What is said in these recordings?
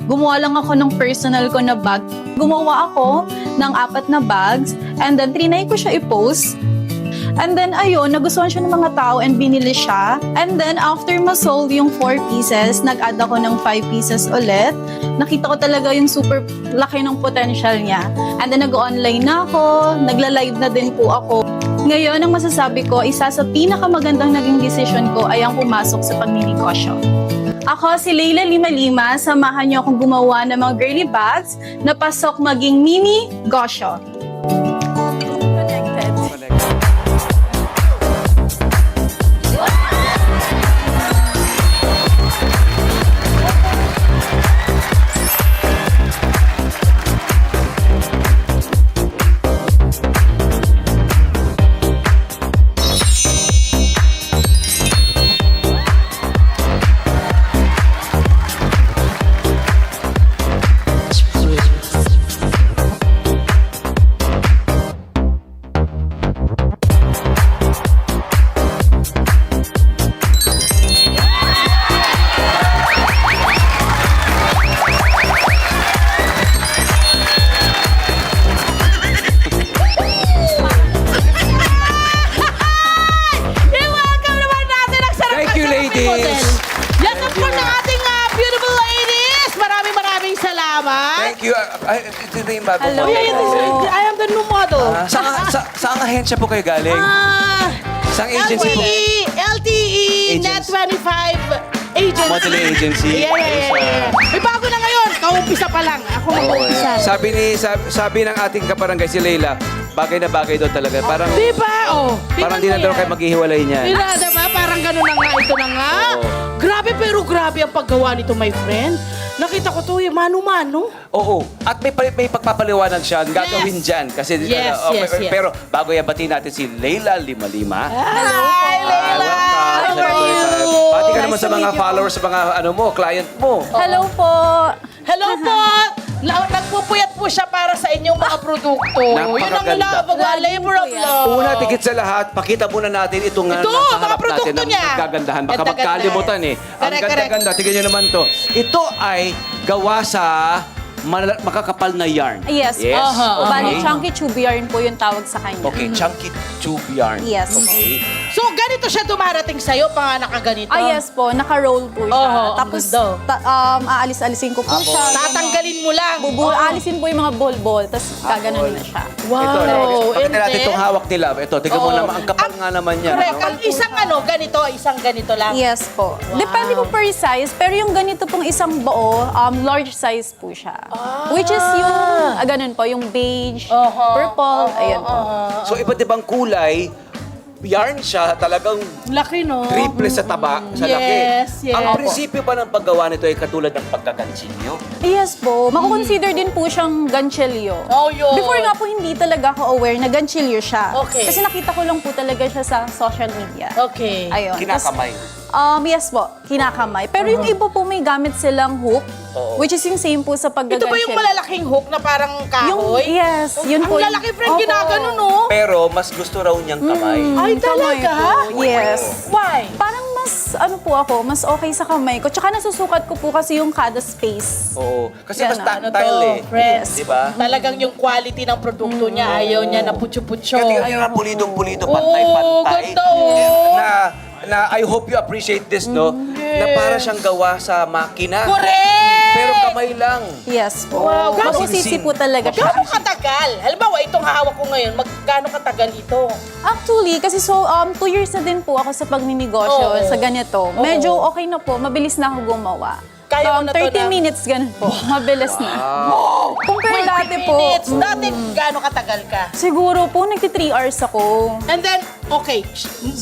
gumawa lang ako ng personal ko na bag. Gumawa ako ng 4 na bags and then trinay ko siya i-post. And then, ayun, nagustuhan siya ng mga tao and binili siya. And then, after ma-sold yung 4 pieces, nag-add ako ng 5 pieces ulit. Nakita ko talaga yung super laki ng potential niya. And then, nag-online na ako, nagla-live na din po ako. Ngayon, ang masasabi ko, isa sa pinakamagandang naging decision ko ay ang pumasok sa pagninegosyo. Ako si Leila Lima-Lima, samahan niyo akong gumawa ng mga girly bags na pasok maging mini gosyo. Connected. Yan ang po ng ating beautiful ladies. Maraming salamat. Thank you. Ito na yung bago Hello. mo. I am the new model. Saan ahensya po kayo galing? Saan agency po? LTE Net 25 Agency. Modeling agency. Yeah. May bago na ngayon. Kaumpisa pa lang. Ako mag-umpisa. Sabi ng ating kaparangay si Leila, bagay na bagay daw talaga. Parang, Di ba? parang di na daw kayo maghihiwalay niyan. Di na, diba? Parang gano'n na nga. Ito na nga. Grabe pero grabe ang paggawa nito, my friend. Nakita ko to, mano-mano. Oo. At may pagpapaliwanag siya ang gagawin dyan. Kasi, Yes. Pero bago yan, batiin natin si Leila Lima-Lima. Hi, Leila! How are you? Pati ka naman Nice sa to mga meet you. followers, sa mga client mo. Hello po! Hello po! Nagpupuyat po siya para sa inyong mga produkto. Yun ang Napakaganda. labor of love. Una, tigit sa lahat, pakita muna natin itong Ito, nasa mga harap produkto natin niya. ang gagandahan. Baka Ganda-ganda. magkalimutan eh. Ang Correct, ganda-ganda, tignan nyo naman to. Ito ay gawa sa makakapal na yarn. Yes. Aha. Bali, chunky tube yarn po yung tawag sa kanya. Okay, chunky tube yarn. Yes. Okay. So, ganito siya dumarating sa'yo, pang nakaganito. Yes po, naka-roll po siya. Oo, ang Tapos, ganda. aalis-alisin ko po siya. Tatanggalin mo lang. Alisin po yung mga ball-ball, tapos gaganon na siya. Wow. Pakita natin and itong then- hawak nila. Ito, tignan mo Oo. naman. Ang kapal nga naman yan. Correct. no? Ang isang ganito, isang ganito lang. Yes po. Depende po per size, pero yung ganito pong isang buo, large size po siya. Which is yung, ganun po, yung beige, purple, ayan po. So, iba't ibang kulay, yarn siya talagang Laki, no? triple sa taba, sa laki. Yes. Ang prinsipyo pa ng paggawa nito ay katulad ng pagkagansilyo. Yes po. Makukonsider din po siyang ganchilyo. Oh, yun. Before nga po, hindi talaga ako aware na ganchilyo siya. Okay. Kasi nakita ko lang po talaga siya sa social media. Okay. Ayun. Kinakamay. Yes po, kinakamay. Pero yung iba po may gamit silang hook, which is yung same po sa Ito paggaganchilyo. ba yung malalaking hook na parang kahoy? Yes, yun Ang po. lalaki, friend, Opo. ginagano, no? Pero mas gusto raw niyang kamay. Ay, Kamay talaga? po, yes. Why? Parang mas, mas okay sa kamay ko. Tsaka nasusukat ko po kasi yung kada space. Oo. Kasi Yan mas na, tactile eh. friends. Di ba? Talagang yung quality ng produkto niya, ayaw niya na putyo-putyo. Kaya tingnan nyo na pulidong-pulido, Oo, pantay-pantay. ganda, oh. Na I hope you appreciate this, no? Na para siyang gawa sa makina. Correct! Pero kamay lang. Yes po. Wow, Mabusisi po talaga siya. Gaano katagal? Halimbawa, itong hawak ko ngayon, gaano katagal ito? Actually, kasi 2 years na din po ako sa pagninegosyo, Oo. sa ganito. Medyo okay na po, mabilis na ako gumawa. Kaya mo na to 30 na? minutes, ganun po. Mabilis na. Compare 20 dati po. minutes. Dati, gaano katagal ka? Siguro po, nagti 3 hours ako. And then, okay,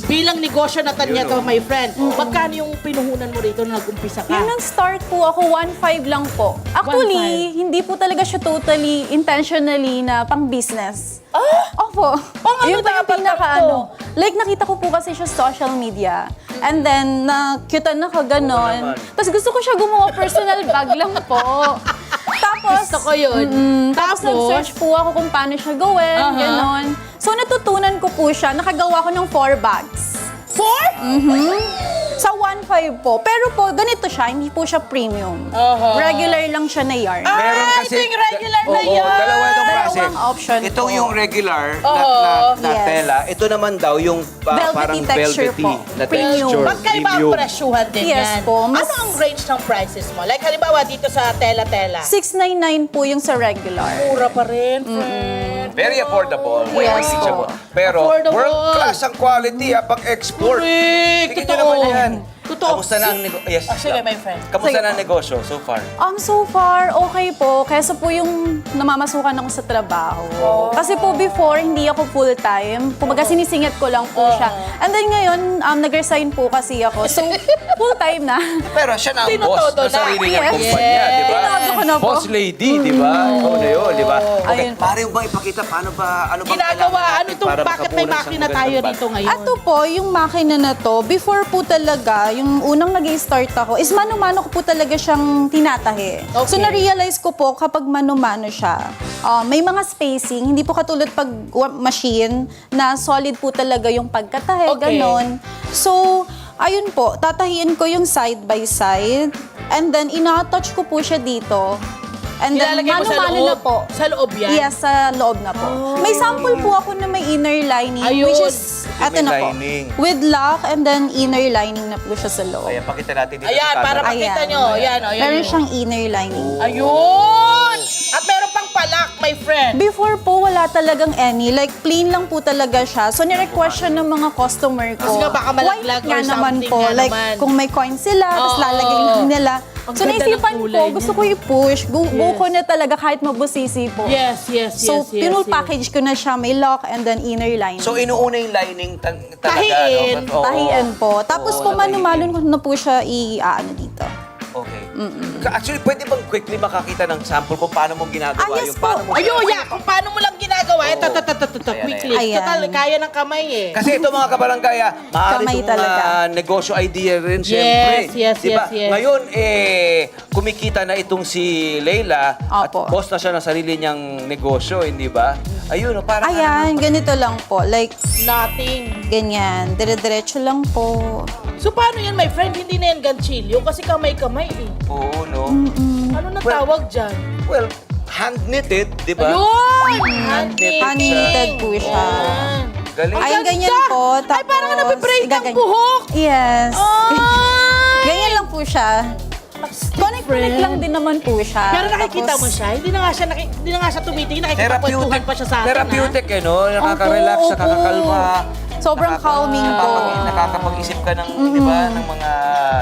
bilang negosyo na tanya to, my friend, magkano yung pinuhunan mo rito nung nag-umpisa ka? Yung nag-start po ako, 1.5 lang po. Actually, hindi po talaga siya totally, intentionally na pang-business. Opo. Pang ano Yun po yung dapat pinaka-ano. Like, nakita ko po kasi siya sa social media. And then, na-cutean ako ganon. Tapos gusto ko siya gumawa personal bag lang po. Tapos, Gusto ko yun. Tapos, nag-search po ako kung paano siya gawin, ganon. So, natutunan ko po siya. Nakagawa ko ng 4 bags. 4? Sa 1.5 po. Pero po, ganito siya, hindi po siya premium. Aha. Regular lang siya na yarn. Meron Ah, kasi... ito yung regular na Oo, yarn. dalawa itong klase. Dalawang option Ito po. yung regular na Yes. tela. Ito naman daw yung Velvety parang texture velvety po. na Premium. texture. Magkaiba ang presyuhan din Yes yan. po, mas- Ano ang range ng prices mo? Like halimbawa dito sa tela-tela. 699 po yung sa regular. Mura pa rin, friend. Very affordable. Yes po. Pero Affordable. world class ang quality pag-export. Correct. Tingnan nyo Totoo. naman yan. Totoo. Kamusta na ang negosyo? Yes. Sige, my friend. Kamusta Sige na ang po. negosyo so far? So far, okay po. Kesa po yung namamasukan ako sa trabaho. Kasi po before, hindi ako full-time. Kumbaga sinisingit ko lang po siya. And then ngayon, nag-resign po kasi ako. So, full-time na. Pero siya na ang boss Tinotodo ng na. sarili niyang Yes. kumpanya, di ba? Tinotodo ko na po. Boss lady, di ba? Ikaw na yun, di ba? Okay, Ayun po. pare mo bang ipakita paano ba, ano bang Ginagawa, kailangan ano natin itong, para bakit may makapunan sa makina tayo magandang dito ngayon? Ato po, yung makina na to, before po talaga, yung unang nag-start ako, is mano-mano ko po talaga siyang tinatahi. Okay. So, na-realize ko po kapag mano-mano siya, may mga spacing, hindi po katulad pag machine, na solid po talaga yung pagkatahi, Okay. ganon. So, ayun po, tatahiin ko yung side by side, and then ina-attach ko po siya dito. And then, Nilalagay mo sa mano-mano loob? na po. Sa loob yan? Yes, sa loob na po. May sample po ako na may inner lining, Ayun. which is, May eto na po. lining. With lock and then inner lining na po siya sa loob. Ayan, pakita natin dito Ayan, sa para camera. makita nyo. Ayan, o. Meron siyang inner lining. Ayun! At meron pang palak, my friend. Before po, wala talagang any. Like, plain lang po talaga siya. So, ni-request siya ng mga customer ko. Kasi nga baka malaglag White nga or naman something po. nga Like, naman. kung may coin sila, tapos Oo. lalagay lang nila. Ang So, ganda ng naisipan kulay ko, gusto niya. ko i-push. Buo ko na talaga kahit mabusisi po. Yes, yes, yes, So, yes. pinul-package ko na siya. May lock and then inner lining. So, inuuna yung lining talaga. Tahiin. No? Oo. Tahian po. Tapos Oo, po, mano-mano ko na po siya i-ano dito. Okay. Actually, pwede bang quickly makakita ng sample kung paano mo ginagawa yes yung po. paano mo Ayun, yeah. Kung paano mo lang ginagawa. Ito, Oo. Ayan, quickly. ayan. Total, kaya ng kamay eh. Kasi ito mga kabarangaya, maaari Kamay itong talaga. negosyo idea rin siyempre. yes, Diba? yes, yes. Ngayon, kumikita na itong si Leila at Opo. boss na siya ng sarili niyang negosyo, hindi ba? Ayun, parang Ayan, ganito lang po. Like, Nothing. ganyan. Dire-diretso lang po. So, paano yan, my friend? Hindi na yan ganchilyo kasi kamay-kamay eh. Oo, no? Ano na Well, tawag dyan? Well, hand-knitted, di ba? Ayun! Hand-knitted Hand-knitted po siya. Ayan. Galing. Ay, ganyan ganda! po. Ay, parang Tapos, nabibraid ang igaganyan. buhok! Yes. Ay! Ganyan lang po siya. Connect lang din naman po siya. Pero nakikita Tapos, mo siya, hindi na nga siya tumitingin, nakikipagkwentuhan pa siya sa akin. Therapeutic, no? Nakaka-relax, Opo, opo. nakakakalma. Sobrang calming po. Nakakapag-isip ka ng, di ba, ng mga...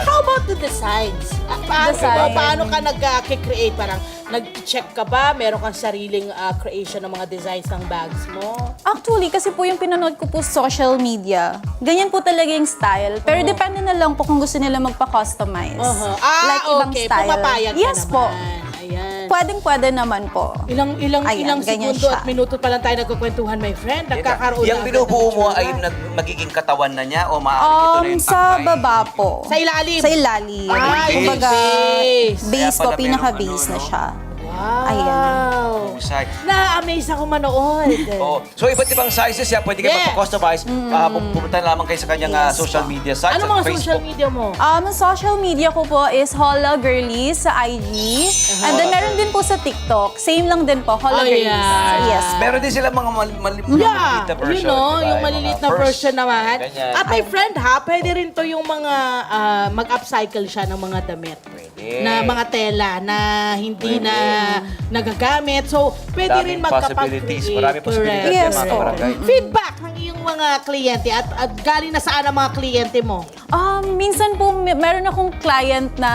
How about the designs? Design. Paano ka nag-create? Parang nag-check ka ba? Meron kang sariling creation ng mga designs ng bags mo? Actually, kasi po yung pinanood ko po sa social media, ganyan po talaga yung style. Pero depende na lang po kung gusto nila magpa-customize. Like ibang okay. style. Pumapayag ka Yes naman. po. Ayan. Pwedeng-pwede naman po. Ilang Ayan, ganyan segundo siya. at minuto pa lang tayo nagkukwentuhan, my friend. Nagkakaroon na Yung agad binubuo ng mo itsura. ay magiging katawan na niya o maaari ito na yung Sa takay? baba po. Sa ilalim? Sa ilalim. Ay, Kumbaga, base. base Kaya ko, pala merong pinaka-base ano, na no? siya. Wow. Ayan. Husay. Na-amaze ako manood. Oh, so iba't ibang sizes yan, pwede kayo Yes. magpa-customize. Pumunta lamang kayo sa kanyang Yes, social po. media sites Ano at mga Facebook. social media mo? Social media ko po is Hola Girlies sa IG. And then meron din po sa TikTok. Same lang din po, Hola Girlies. Ayan. Yes. Meron din sila mga maliliit Yeah, na version. you know, diba? yung maliliit na mga version naman. Ganyan. At my friend ha, pwede rin to yung mga mag-upcycle siya ng mga damit. Pwede. Na mga tela na hindi Pwede. na nagagamit. So, pwede Daming rin magkapag-create. possibilities. Maraming possibilities Correct. yan, mga Correct. kabarangay. Feedback ng iyong mga kliyente at galing na saan ang mga kliyente mo? Minsan po, meron akong client na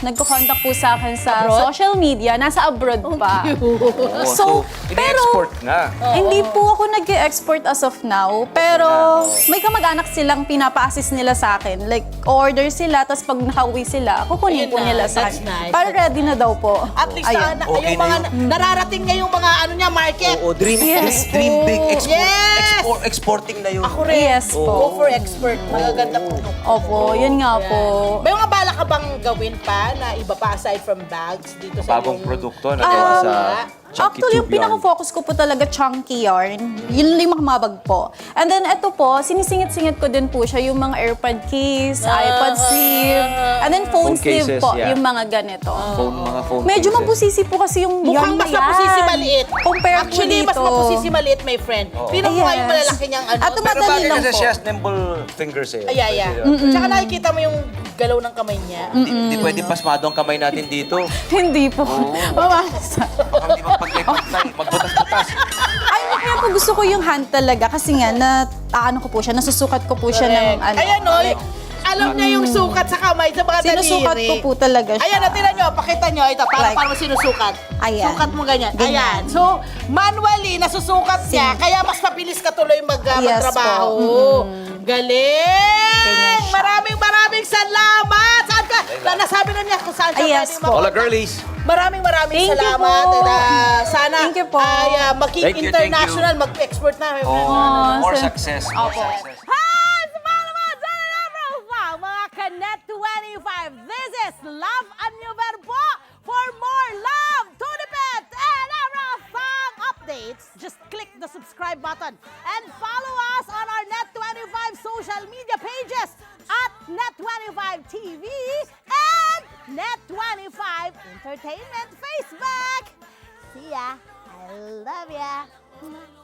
nagko-contact po sa akin sa Abroad? social media. Nasa abroad pa. Oo, So, ini-export na. Hindi po ako nag-export as of now, pero may kamag-anak silang pinapa-assist nila sa akin. Like, order sila, tapos pag nakauwi sila, kukunin Ayun po na, nila sa that's akin. nice. Para ready na daw po. At least Ayun. Okay yung na mga nararating ngayong mga ano niya, market. Oo, dream Yes dream po. big Yes! exporting na yun. Ako rin. Yes po. Go for expert. Magaganda po. Opo, yun nga po. May mga balak bala ka bang gawin pa na iba pa aside from bags dito sa Bagong iyong- produkto na gawa sa Chunky Actually, yung Tube yarn. pinaka-focus ko po talaga chunky yarn. Yun yung mga po. And then, ito po, sinisingit-singit ko din po siya yung mga AirPod case, iPod sleeve, and then phone Phone sleeve cases, po, yeah. yung mga ganito. Mga phone Medyo cases. mabusisi po kasi yung Mukhang yarn mas na yan. mapusisi maliit. Compared Actually, po mas dito. mapusisi maliit, my friend. Tingnan mo nga yung malalaki niyang ano. At Pero madali bagay lang kasi po. siya has nimble fingers eh. Ay. Tsaka nakikita mo yung galaw ng kamay niya. Hindi pwede pasmado ang kamay natin dito. Hindi po. Mamasa. Baka hindi magpagtay-pagtay, magbutas-butas. Ay, kaya po gusto ko yung hand talaga kasi nga ano ko po siya, nasusukat ko po siya ng ano. Ayan, no? Alam niya yung sukat sa kamay, sa mga daliri. Sinusukat ko po talaga siya. Ayan, natin nyo, pakita nyo. Ito, para Like, paano sinusukat. ayan. Sukat mo ganyan. Ganyan. Ayan. So, manually, nasusukat niya, kaya mas mabilis ka tuloy Yes magtrabaho. po. Galing! Ganyan siya. Maraming salamat! Saan ka? Nasabi na niya kung saan siya Yes pwede po. All the girlies. Maraming Thank you salamat. po. At, sana Thank you po. ay maging Thank you, international, mag-export na. More sir. success. More Opo. success. Hi! Sa mga profile, mga Kanet 25. This is Love and New Verbo. For more love, Tunipet, and everything updates, just click the subscribe button and follow us on our Net25 social media pages at Net25 TV and Net25 Entertainment Facebook. See ya. I love ya.